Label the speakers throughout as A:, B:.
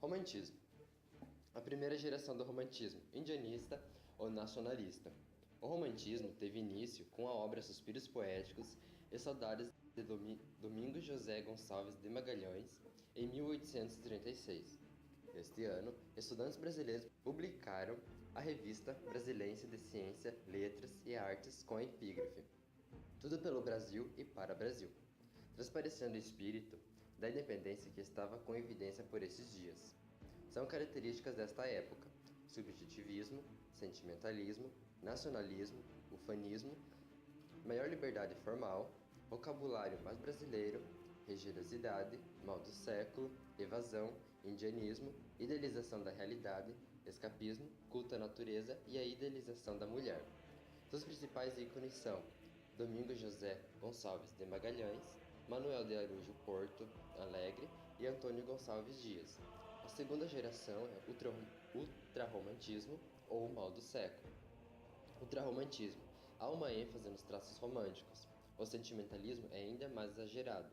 A: Romantismo. A primeira geração do romantismo, indianista ou nacionalista. O romantismo teve início com a obra Suspiros Poéticos e Saudades de Domingos José Gonçalves de Magalhães, em 1836. Neste ano, estudantes brasileiros publicaram a revista Brasilense de Ciência, Letras e Artes com a epígrafe Tudo pelo Brasil e para o Brasil, transparecendo o espírito da independência que estava com evidência por esses dias. São características desta época: subjetivismo, sentimentalismo, nacionalismo, ufanismo, maior liberdade formal, vocabulário mais brasileiro, religiosidade, mal do século, evasão, indianismo, idealização da realidade, escapismo, culto à natureza e a idealização da mulher. Seus principais ícones são Domingos José Gonçalves de Magalhães, Manuel de Araújo Porto Alegre e Antônio Gonçalves Dias. A segunda geração é ultrarromantismo ou mal do século. Ultrarromantismo. Há uma ênfase nos traços românticos. O sentimentalismo é ainda mais exagerado.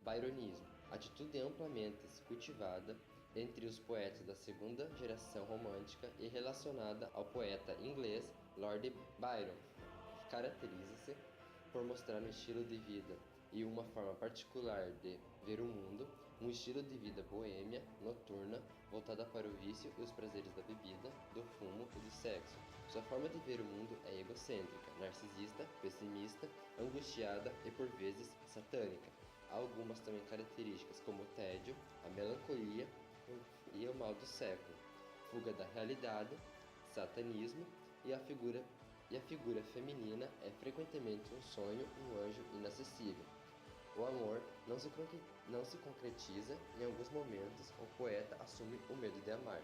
A: Byronismo. Atitude amplamente cultivada entre os poetas da segunda geração romântica e relacionada ao poeta inglês Lord Byron. Caracteriza-se por mostrar um estilo de vida e uma forma particular de ver o mundo, um estilo de vida boêmia, noturna, voltada para o vício e os prazeres da bebida, do fumo e do sexo. Sua forma de ver o mundo é egocêntrica, narcisista, pessimista, angustiada e por vezes satânica. Há algumas também características como o tédio, a melancolia e o mal do século, fuga da realidade, satanismo e a figura feminina é frequentemente um sonho, um anjo inacessível. O amor não se concretiza, em alguns momentos o poeta assume o medo de amar.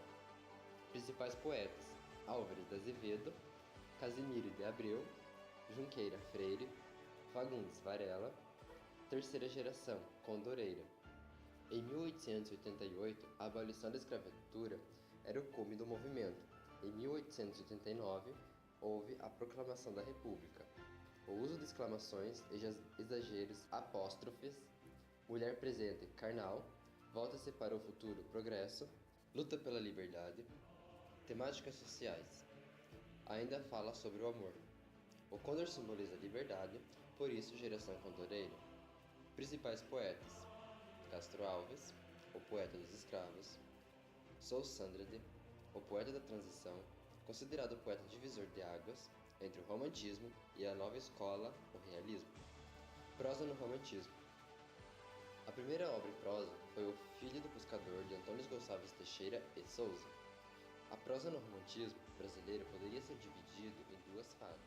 A: Principais poetas: Álvares de Azevedo, Casimiro de Abreu, Junqueira Freire, Fagundes Varela. Terceira geração, Condoreira. Em 1888, a abolição da escravatura era o cume do movimento. Em 1889, houve a proclamação da República. O uso de exclamações, exageros, apóstrofes, mulher presente, carnal, volta-se para o futuro, progresso, luta pela liberdade, temáticas sociais. Ainda fala sobre o amor. O condor simboliza a liberdade, por isso geração condoreira. Principais poetas: Castro Alves, o poeta dos escravos, Sou Sandrade, o poeta da transição, considerado o poeta divisor de águas entre o romantismo e a nova escola, o realismo. Prosa no romantismo. A primeira obra em prosa foi O Filho do Pescador, de Antônio Gonçalves Teixeira e Souza. A prosa no romantismo brasileiro poderia ser dividido em duas fases: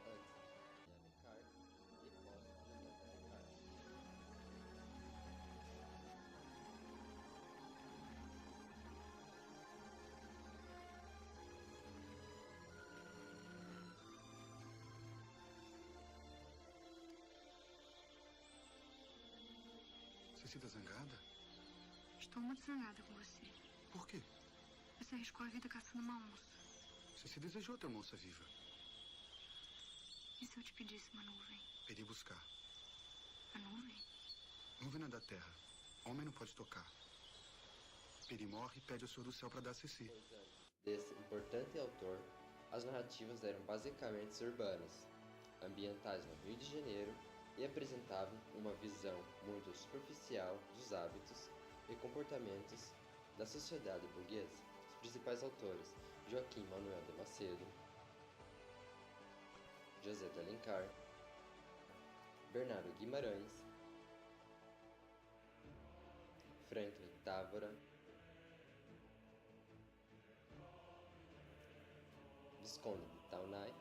A: antes de Alencar e pós José de Alencar.
B: Cecília zangada?
C: Estou muito zangada com você.
B: Por quê?
C: Você arriscou a vida caçando uma onça.
B: Ceci desejou ter uma onça viva.
C: E se eu te pedisse uma nuvem?
B: Iria buscar.
C: A nuvem?
B: Nuvem é da terra. Homem não pode tocar. Peri morre e pede ao Senhor do Céu para dar a Ceci.
A: Desse importante autor, as narrativas eram basicamente urbanas, ambientadas no Rio de Janeiro e apresentavam uma visão muito superficial dos hábitos e comportamentos da sociedade burguesa. Os principais autores: Joaquim Manuel de Macedo, José de Alencar, Bernardo Guimarães, Franklin Távora, Visconde de Taunay,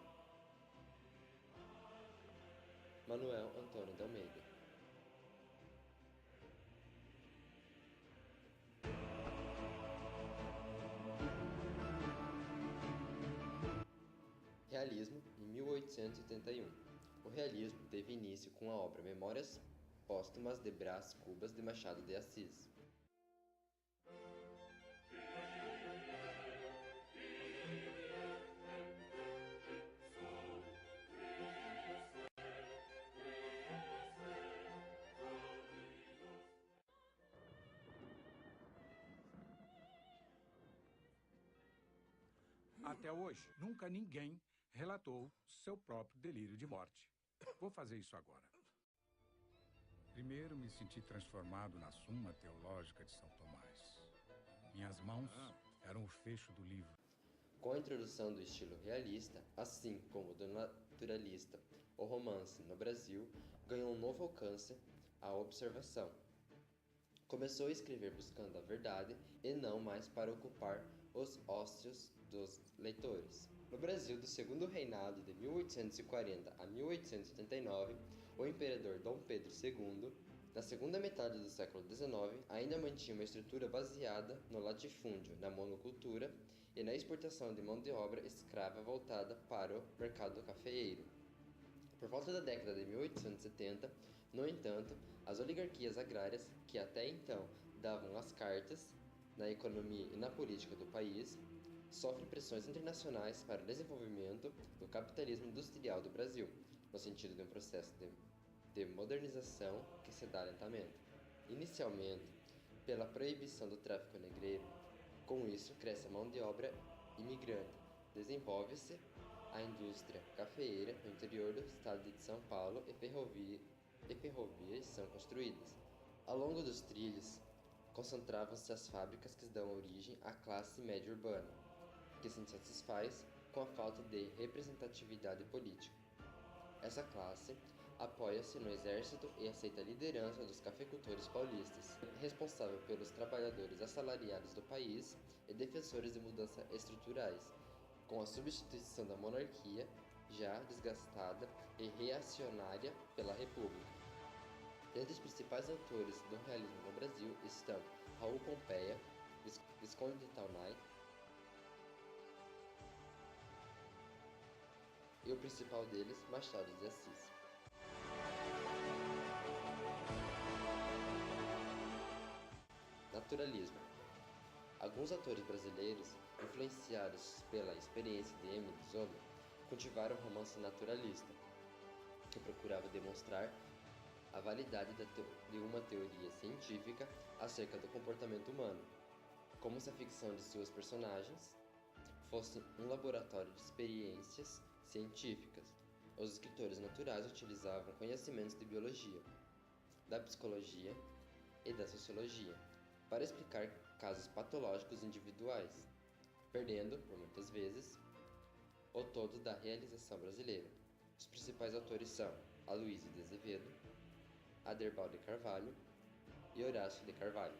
A: Manuel Antônio de Almeida. Realismo, em 1881. O realismo teve início com a obra Memórias Póstumas de Brás Cubas de Machado de Assis.
D: Até hoje, nunca ninguém relatou seu próprio delírio de morte. Vou fazer isso agora. Primeiro me senti transformado na Suma Teológica de São Tomás. Minhas mãos eram o fecho do livro.
A: Com a introdução do estilo realista, assim como do naturalista, o romance no Brasil ganhou um novo alcance, a observação. Começou a escrever buscando a verdade e não mais para ocupar os ócios dos leitores. No Brasil do segundo reinado de 1840 a 1889, o imperador Dom Pedro II, na segunda metade do século XIX, ainda mantinha uma estrutura baseada no latifúndio, na monocultura e na exportação de mão de obra escrava voltada para o mercado cafeeiro. Por volta da década de 1870, no entanto, as oligarquias agrárias, que até então davam as cartas na economia e na política do país, sofrem pressões internacionais para o desenvolvimento do capitalismo industrial do Brasil, no sentido de um processo de modernização que se dá lentamente. Inicialmente, pela proibição do tráfico negreiro, com isso cresce a mão de obra imigrante, desenvolve-se a indústria cafeeira no interior do estado de São Paulo e ferrovias são construídas. Ao longo dos trilhos, concentravam-se as fábricas que dão origem à classe média urbana, que se insatisfaz com a falta de representatividade política. Essa classe apoia-se no exército e aceita a liderança dos cafeicultores paulistas, responsável pelos trabalhadores assalariados do país e defensores de mudanças estruturais, com a substituição da monarquia, já desgastada e reacionária pela República. Dentre os principais autores do realismo no Brasil estão Raul Pompeia, Visconde de Taunay, e o principal deles, Machado de Assis. Naturalismo. Alguns autores brasileiros, influenciados pela experiência de Émile Zola, cultivaram o romance naturalista, que procurava demonstrar a validade de uma teoria científica acerca do comportamento humano, como se a ficção de suas personagens fosse um laboratório de experiências científicas. Os escritores naturais utilizavam conhecimentos de biologia, da psicologia e da sociologia para explicar casos patológicos individuais, perdendo, por muitas vezes, o todo da realização brasileira. Os principais autores são Aloysio de Azevedo, Aderbal de Carvalho e Horácio de Carvalho.